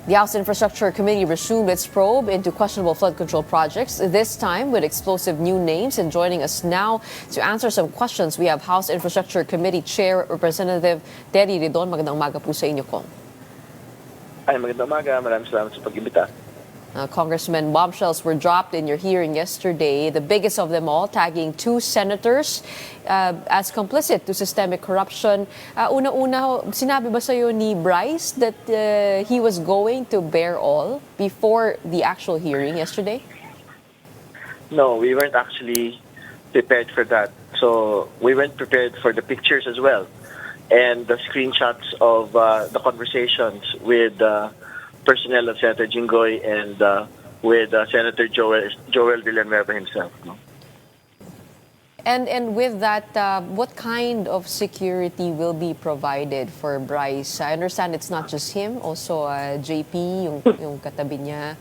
The House Infrastructure Committee resumed its probe into questionable flood control projects, this time with explosive new names. And joining us now to answer some questions, we have House Infrastructure Committee Chair Representative Terry Ridon. Magandang umaga po sa inyo, Kong. Ay, magandang umaga. Maraming salamat sa pag-imbita. Congressman, bombshells were dropped in your hearing yesterday, the biggest of them all, tagging two senators as complicit to systemic corruption. Una-una, sinabi ba sa'yo ni Brice that he was going to bear all before the actual hearing yesterday? No, we weren't actually prepared for that. So we weren't prepared for the pictures as well and the screenshots of the conversations with personnel of Senator Jinggoy and with Senator Joel Villanueva himself. No? And with that, what kind of security will be provided for Brice? I understand it's not just him, also JP, yung katabi niya.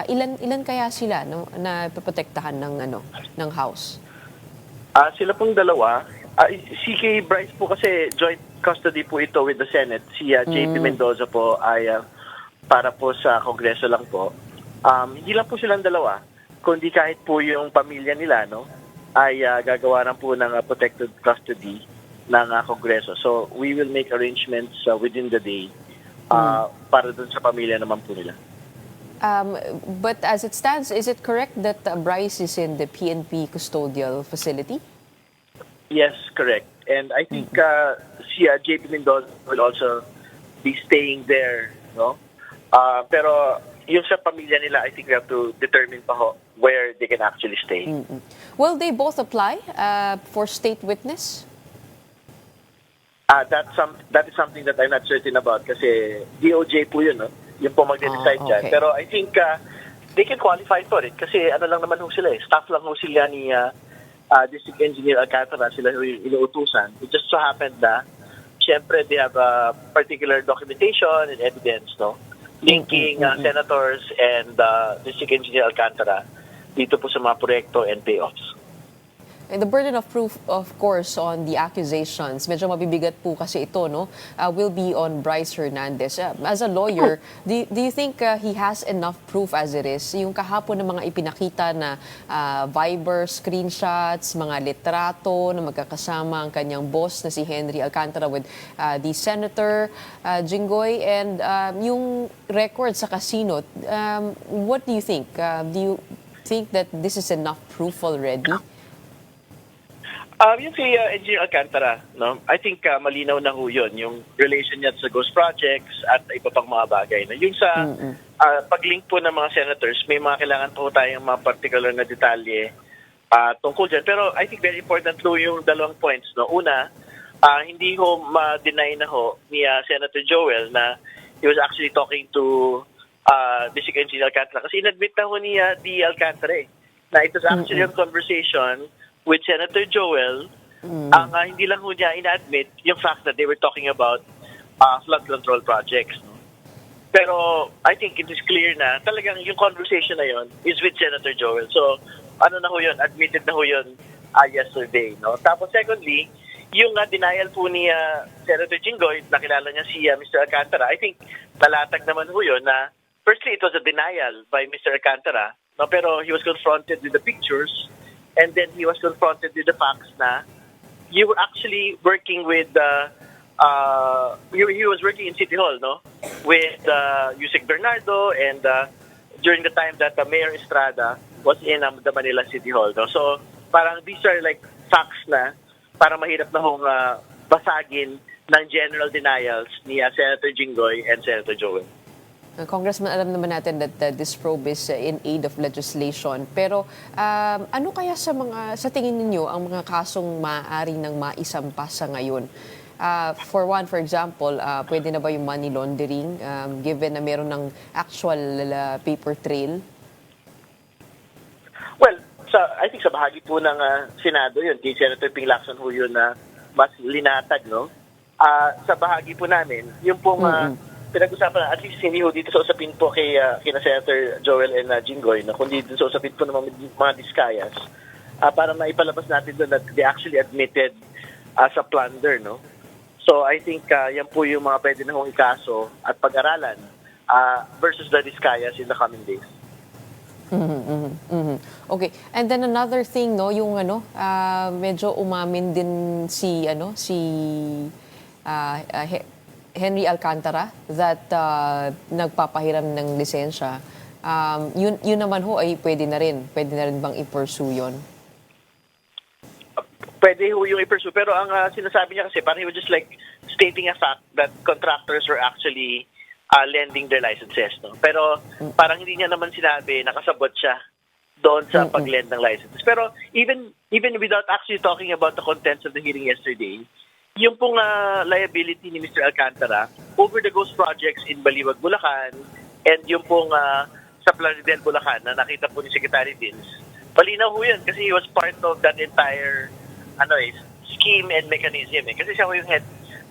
Ilan kaya sila na paprotektahan ng House? Sila pong dalawa. Si kay Brice po kasi joint custody po ito with the Senate. Si JP Mendoza po ay para po sa Kongreso lang po. Hindi lang po silang dalawa, kundi kahit po yung pamilya nila, no, ay gagawa na po ng protected custody ng Kongreso. So we will make arrangements within the day para dun sa pamilya naman po nila. But as it stands, is it correct that Brice is in the PNP custodial facility? Yes, correct. And I think si JP Mendoza will also be staying there, no? Pero yung sa pamilya nila, I think we have to determine pa ho where they can actually stay. Will they both apply for state witness? That is something that I'm not certain about kasi DOJ po yun, no? Yung po magde-decide dyan. Okay. Pero I think they can qualify for it kasi ano lang naman ho sila eh. Staff lang ho sila ni District Engineer Alcantara, sila yung inuutusan. It just so happened na syempre they have particular documentation and evidence, no? Linking senators and District Engineer Alcantara dito po sa mga proyekto and payoffs. And the burden of proof, of course, on the accusations, medyo mabibigat po kasi ito, no, will be on Brice Hernandez. As a lawyer, do you think he has enough proof as it is? Yung kahapon ng mga ipinakita na Viber screenshots, mga litrato na magkakasama ang kanyang boss na si Henry Alcantara with the Senator Jinggoy and yung record sa casino, what do you think? Do you think that this is enough proof already? Yung si Engineer Alcantara, no? I think malinaw na ho yun, yung relation niya sa ghost projects at iba pang mga bagay. No? Yung sa pag-link po ng mga senators, may mga kailangan po tayong mga particular na detalye tungkol dyan. Pero I think very important po yung dalawang points. No? Una, hindi ho ma-deny na ho ni Senator Joel na he was actually talking to District Engineer Alcantara. Kasi inadmit na ho ni D. Alcantara na it was actually a conversation with Senator Joel, ang hindi lang ho niya ina-admit yung fact that they were talking about flood control projects. No? Pero I think it is clear na talagang yung conversation na yon is with Senator Joel. So ano na ho yun, admitted na ho yun yesterday. No? Tapos secondly, yung denial po ni Senator Jinggoy, nakilala niya si Mr. Alcantara, I think nalatag naman ho yun na firstly it was a denial by Mr. Alcantara, no? Pero he was confronted with the pictures. And then he was confronted with the facts na you were actually working with he was working in City Hall, no, with Yusek Bernardo and during the time that Mayor Estrada was in the Manila City Hall, no. So parang these are like facts na para mahirap na hong basagin ng general denials ni Senator Jinggoy and Senator Joel. Congressman, alam naman natin that this probe is in aid of legislation. Pero ano kaya sa tingin ninyo ang mga kasong maaari ng maisampa sa ngayon? For example, pwede na ba yung money laundering given na meron ng actual paper trail? Well, I think sa bahagi po ng Senado yun, kay Senator Ping Lacson ho yun na mas linatag, no? Sa bahagi po namin, yung pong pinag-usapan na, at least hindi ho dito sa usapin po kina Senator Joel and Jinggoy, no? Kundi dito sa usapin po ng mga diskayas, para maipalabas natin doon that they actually admitted sa plunder, no? So I think yan po yung mga pwede na hong ikaso at pag-aralan versus the Vizcayas in the coming days. Okay. And then another thing, no, yung medyo umamin din si Henry Alcantara that nagpapahiram ng lisensya. Yun naman ho ay pwede na rin bang i-pursue yun? Pwede ho yung i-pursue. Pero ang sinasabi niya kasi, parang he was just like stating a fact that contractors were actually lending their licenses. No? Pero parang hindi niya naman sinabi, nakasabot siya doon sa pag-lend ng licenses. Pero even without actually talking about the contents of the hearing yesterday, yung pong liability ni Mr. Alcantara over the ghost projects in Baliwag, Bulacan, and yung pong sa Plaridel, Bulacan, na nakita po ni Secretary Vince, palinaw ho yun kasi he was part of that entire scheme and mechanism. Kasi siya ho yung head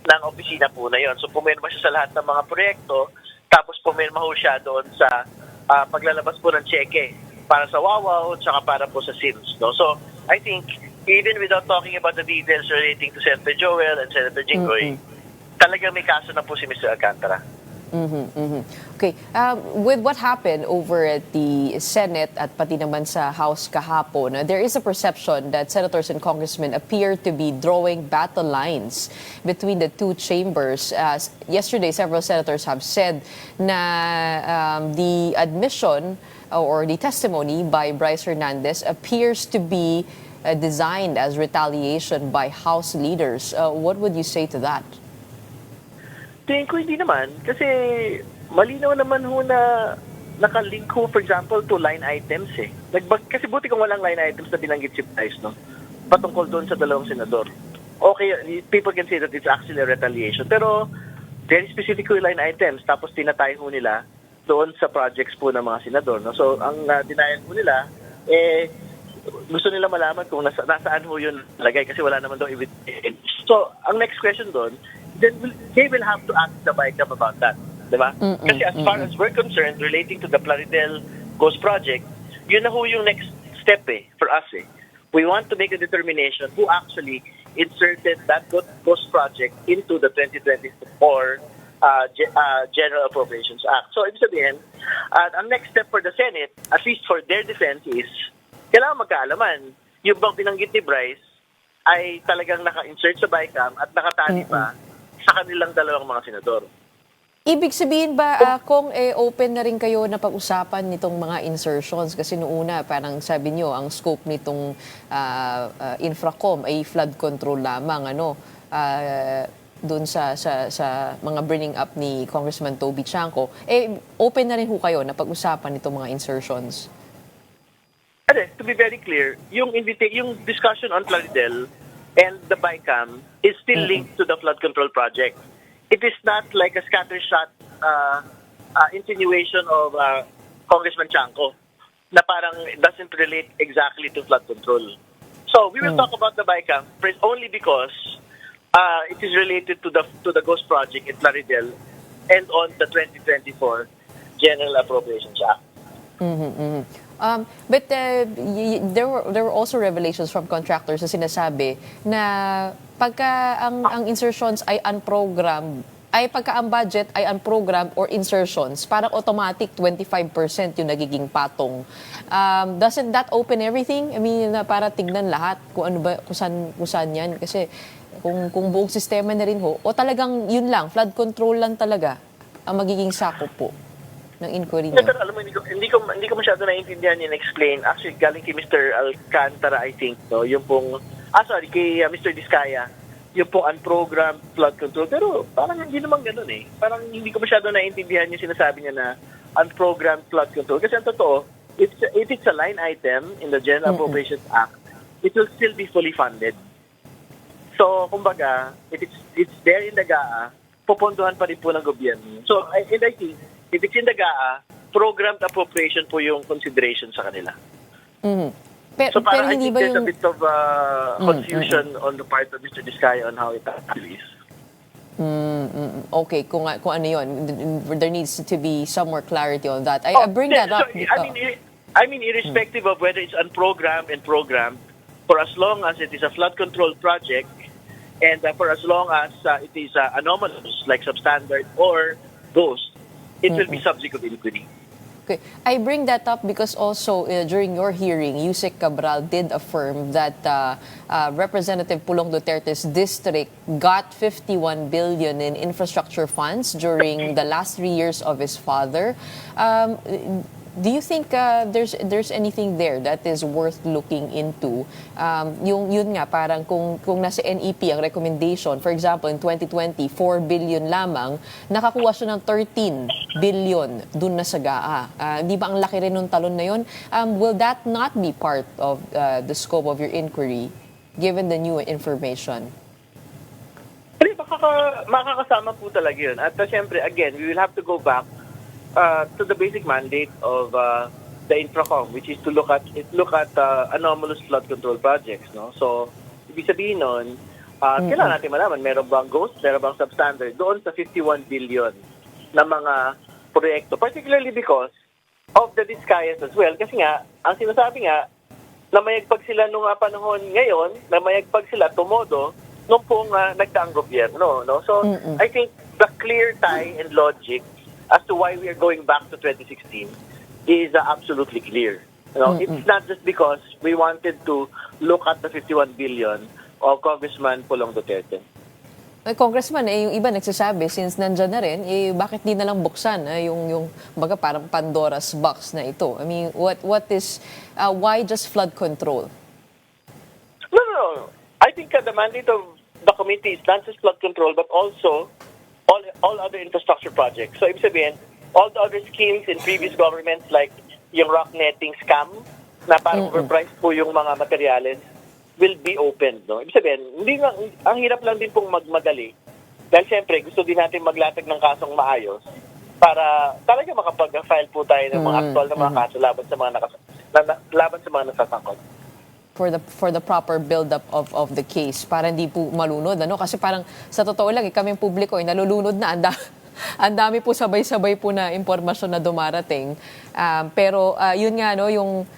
ng opisina po na yon. So pumirma siya sa lahat ng mga proyekto, tapos pumirma ho siya doon sa paglalabas po ng cheque para sa Wawaw, tsaka para po sa SIMS. No? So I think, even without talking about the details relating to Senator Joel and Senator Jinggoy, talagang may kaso na po si Mr. Alcantara. Okay. With what happened over at the Senate at pati naman sa House kahapon, there is a perception that senators and congressmen appear to be drawing battle lines between the two chambers. Yesterday, several senators have said na the admission or the testimony by Brice Hernandez appears to be designed as retaliation by House leaders. What would you say to that? Tingin ko hindi naman. Kasi malinaw naman ho na nakalink ho, for example, to line items eh. Kasi buti kung walang line items na binanggit si Brice, no? Patungkol doon sa dalawang senador. Okay, people can say that it's actually a retaliation. Pero very specific yung line items. Tapos tinatay ho nila doon sa projects po ng mga senador. No? So ang denial po nila, gusto nila malaman kung nasaan ho yun lagay kasi wala naman daw evidence. So ang next question doon, then they will have to ask the BICAM about that. Diba? Kasi as far as we're concerned, relating to the Plaridel Ghost Project, yun na ho yung next step for us. We want to make a determination who actually inserted that Ghost Project into the 2024 General Appropriations Act. So, ibig sabihin, ang next step for the Senate, at least for their defense, is kailangan magkaalaman. Yung bang binanggit ni Brice ay talagang naka-insert sa BICAM at nakatali pa sa kanilang dalawang mga senador. Ibig sabihin ba kung open na rin kayo na pag-usapan nitong mga insertions? Kasi noong una, parang sabi nyo, ang scope nitong infracom ay flood control lamang. Doon sa mga bringing up ni Congressman Toby Chanco. Open na rin ho kayo na pag-usapan nitong mga insertions? To be very clear, yung discussion on Plaridel and the BICAM is still linked to the flood control project. It is not like a scattershot insinuation of Congressman Chanco na parang it doesn't relate exactly to flood control. So we will talk about the BICAM only because it is related to the Ghost Project in Plaridel and on the 2024 General Appropriations Act. But there were also revelations from contractors na sinasabi na pagka ang insertions ay unprogrammed, ay pagka ang budget ay unprogrammed or insertions, parang automatic 25% yung nagiging patong. Doesn't that open everything? I mean, para tignan lahat kung ano ba, kung saan yan. Kasi kung buong sistema na rin ho, o talagang yun lang, flood control lang talaga ang magiging sakop po ng inquiry niyo. Pero alam mo, hindi ko masyado naiintindihan yung explain. Actually, galing kay Mr. Alcantara, I think, no? Yung pong, kay Mr. Vizcaya, yung pong unprogrammed flood control. Pero parang hindi naman ganun Parang hindi ko masyado naiintindihan yung sinasabi niya na unprogrammed flood control. Kasi ang totoo, if it's a line item in the General Appropriations Act, it will still be fully funded. So, kumbaga, if it's there in the GAA, popondohan pa rin po ng gobyerno. So, I think, if it's in the GAA, programmed appropriation po yung consideration sa kanila. So parang I think there's a bit of confusion on the part of Mr. Vizcaya on how it actually is. Okay, kung ano yun, there needs to be some more clarity on that. I bring that up. I mean, irrespective of whether it's unprogrammed and programmed, for as long as it is a flood control project, and for as long as it is anomalous, like substandard or ghost, it will be subject of inquiry. Okay. I bring that up because also during your hearing, Yusek Cabral did affirm that Representative Pulong Duterte's district got 51 billion in infrastructure funds during the last 3 years of his father. Do you think there's anything there that is worth looking into? Yun nga, parang kung nasa NEP ang recommendation, for example, in 2020, 4 billion lamang, nakakuha siya ng 13 billion dun na sa GAA. Di ba ang laki rin ng talon na yun? Will that not be part of the scope of your inquiry, given the new information? Pero makakasama po talaga yun. At syempre, again, we will have to go back to the basic mandate of the Infracom, which is to look at anomalous flood control projects, no? So, ibig sabihin nun, kailangan natin malaman, meron bang ghost, meron bang substandard doon sa 51 billion na mga proyekto, particularly because of the Discayas as well. Kasi nga, ang sinasabi nga, namayagpag sila nung panahon ngayon, namayagpag sila tumodo nung pong nagdaang gobyerno, no? So, I think the clear tie and logic as to why we are going back to 2016 is absolutely clear. You know, it's not just because we wanted to look at the 51 billion of Congressman Pulong Duterte. Congressman, yung iba nagsasabi, since nandyan na rin, bakit di na lang buksan yung baga parang Pandora's box na ito? I mean, why just flood control? No. I think the mandate of the committee is not just flood control, but also all other infrastructure projects. So, ibig sabihin, all the other schemes in previous governments like yung rock netting scam na parang overpriced po yung mga materyales will be opened. No? Ibig sabihin, ang hirap lang din pong magmadali. Dahil siyempre, gusto din natin maglatag ng kasong maayos para talaga makapag-file po tayo ng mga actual na mga kaso laban sa mga nasasangkot. For the proper build-up of the case para hindi po malunod, ano? Kasi parang sa totoo lang kami publiko nalulunod na ang dami po sabay-sabay po na impormasyon na dumarating, pero yun nga, no, yung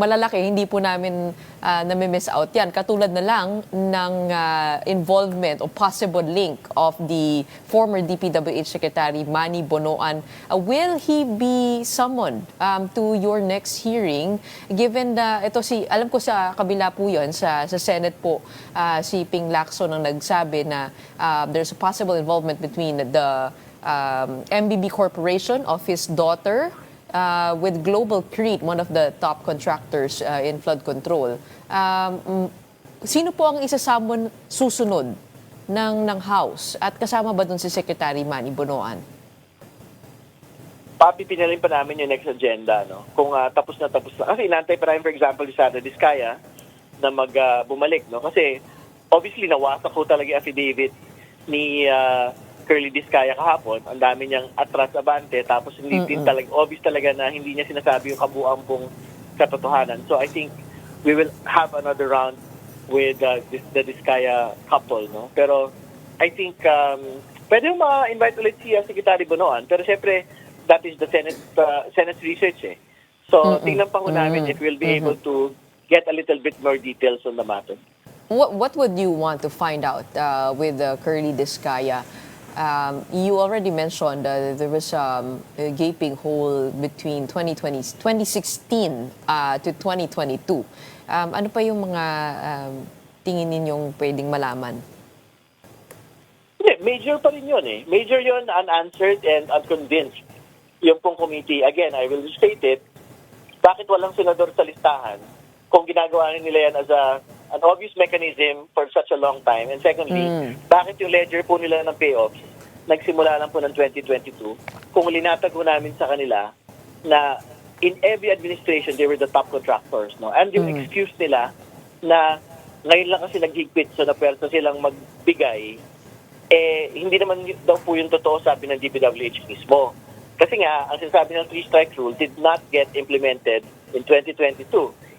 malalaki hindi po namin nami-miss out yan, katulad na lang ng involvement o possible link of the former DPWH Secretary Manny Bonoan. Will he be summoned to your next hearing, given na alam ko sa kabila po yun, sa Senate po, si Ping Lacson ang nagsabi na there's a possible involvement between the MBB Corporation of his daughter with Global Crete, one of the top contractors in flood control. Sino po ang isasamon susunod ng House? At kasama ba dun si Secretary Manny Bonoan? Papipinalin pa namin yung next agenda, no? Kung tapos na. Kasi inantay pa namin, for example, si Sara Diskaya na bumalik, no? Kasi obviously nawasak ko talaga yung affidavit ni Curly Diskaya kahapon. Ang dami niyang atras-abante, tapos hindi din talaga, obvious talaga na hindi niya sinasabi yung kabuang pong katotohanan. So I think we will have another round with the Diskaya couple, no? Pero I think pwede yung ma-invite ulit si Secretary Bonoan. Pero siyempre, that is the Senate research, eh. So tingnan pa ko namin if we'll be able to get a little bit more details on the matter. What would you want to find out with Curly Diskaya? You already mentioned there was a gaping hole between 2016 to 2022. Ano pa yung mga tingin ninyong pwedeng malaman? Major pa rin yun, eh. Major yun, unanswered and unconvinced. Yung pong committee, again, I will state it, bakit walang senador sa listahan kung ginagawa nila yan as an obvious mechanism for such a long time? And secondly, bakit yung ledger po nila ng payoffs nagsimula lang po ng 2022 kung linatag po namin sa kanila na in every administration they were the top contractors, no? And yung excuse nila na ngayon lang kasi naghigpit so na pwersa silang magbigay, hindi naman daw po yung totoo, sabi ng DPWH mismo. Kasi nga, ang sinasabi ng three-strike rule did not get implemented in 2022.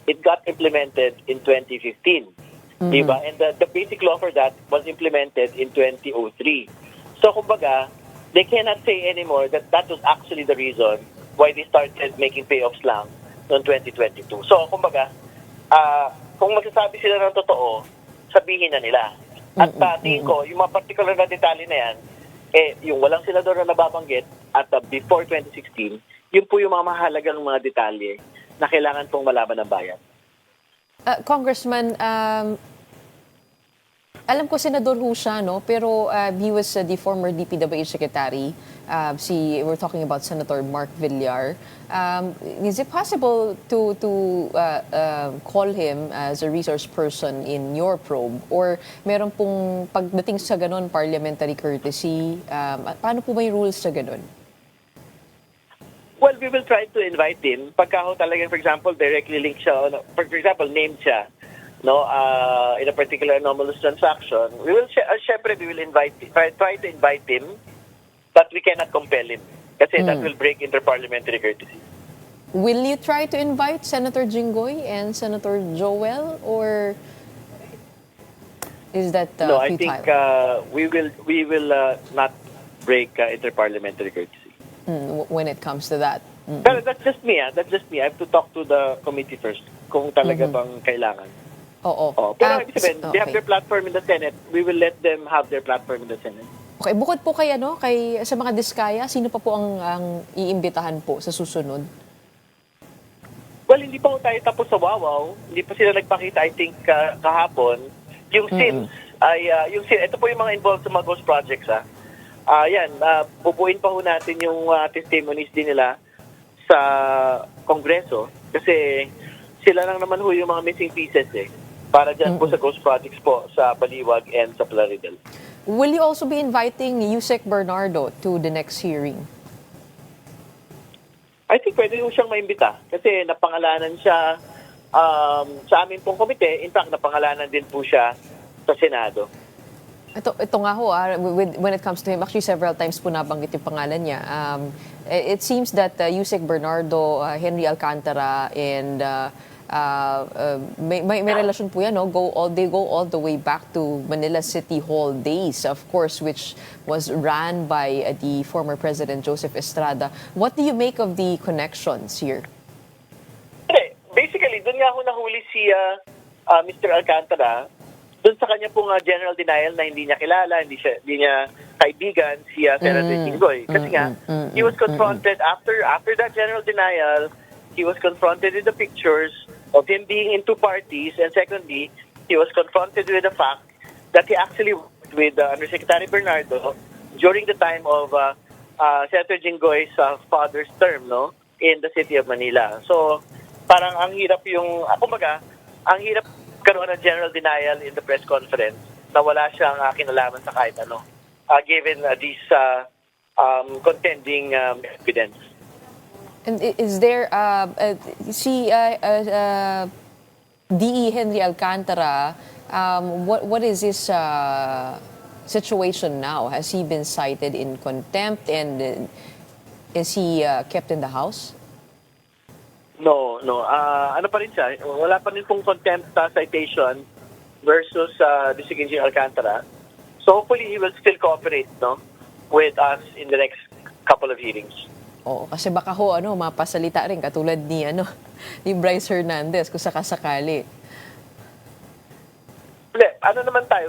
It got implemented in 2015. Diba? And the basic law for that was implemented in 2003. So, kumbaga, they cannot say anymore that that was actually the reason why they started making payoffs lang noong 2022. So, kumbaga, kung magsasabi sila ng totoo, sabihin na nila. At tingin ko, yung mga particular na detalye na yan, yung walang senador na nababanggit at before 2016, yun po yung mga mahalagang mga detalye na kailangan pong malaman ng bayan. Congressman, alam ko senador ho siya, no? Pero he was the former DPWH secretary. We're talking about Senator Mark Villar. Is it possible to call him as a resource person in your probe? Or meron pong pagdating sa ganon, parliamentary courtesy? Paano po may rules sa ganon? Well, we will try to invite him. Pagka ho talaga, for example, directly link siya, for example, named siya, no, in a particular anomalous transaction, we will, syempre, we will try to invite him, but we cannot compel him. Kasi that will break inter-parliamentary courtesy. Will you try to invite Senator Jinggoy and Senator Joel, or is that No, I futile? think we will not break inter-parliamentary courtesy. When it comes to that. Pero that's just me. That's just me. I have to talk to the committee first kung talaga bang kailangan. Oo. Pero ibig sabihin, they have okay. their platform in the Senate. We will let them have their platform in the Senate. Okay, bukod po kay sa mga diskaya, sino pa po ang iimbitahan po sa susunod? Well, hindi pa po tayo tapos sa Wawaw. Hindi pa sila nagpakita, I think, kahapon. Yung SIMS, ito po yung mga involved sa mga ghost projects, bubuin pa ho natin yung testimonies din nila sa Kongreso kasi sila lang naman ho yung mga missing pieces para dyan po sa ghost projects po sa Baliwag and sa Plaridel. Will you also be inviting Yusek Bernardo to the next hearing? I think pwede ho siyang maimbita kasi napangalanan siya sa amin pong komite. In fact, napangalanan din po siya sa Senado. Ito nga ho, when it comes to him, actually several times po nabanggit yung pangalan niya. It seems that Yusek Bernardo, Henry Alcantara, and may relasyon po yan, no? They go all the way back to Manila City Hall days, of course, which was ran by the former President Joseph Estrada. What do you make of the connections here? Basically, doon nga ho nahuli si Mr. Alcantara. Doon sa kanya pong general denial na hindi niya kilala, hindi niya kaibigan si Senator Jinggoy. Kasi nga, he was confronted after that general denial, he was confronted with the pictures of him being in two parties, and secondly, he was confronted with the fact that he actually worked with Undersecretary Bernardo during the time of Senator Jinggoy's father's term, no, in the city of Manila. So, parang ang hirap ang hirap karoon ng general denial in the press conference na wala siyang kinalaman sa kahit ano, given these contending evidence. And is there, DE Henry Alcantara, what is his situation now? Has he been cited in contempt, and is he kept in the house? No. Ano pa rin siya? Wala pa rin pong contempt citation versus the Engineer Alcantara. So hopefully he will still cooperate, no, with us in the next couple of hearings. Oo, kasi baka ho, mapasalita rin katulad ni, ni Brice Hernandez kung sakasakali.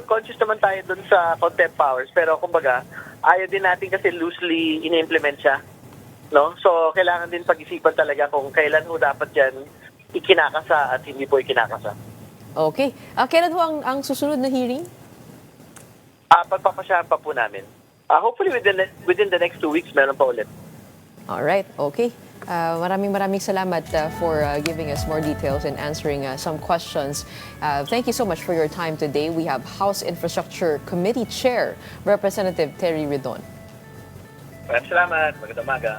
Conscious naman tayo dun sa contempt powers, pero kumbaga, ayaw din natin kasi loosely in-implement siya. No? So, kailangan din pag-isipan talaga kung kailan ho dapat yan ikinakasa at hindi po ikinakasa. Okay. Kailan ho ang susunod na hearing? Pagpapasyahan pa po namin. Hopefully within the next 2 weeks, meron pa ulit. Alright, okay. Maraming salamat for giving us more details and answering some questions. Thank you so much for your time today. We have House Infrastructure Committee Chair, Representative Terry Ridon. Maraming salamat. Magandang umaga.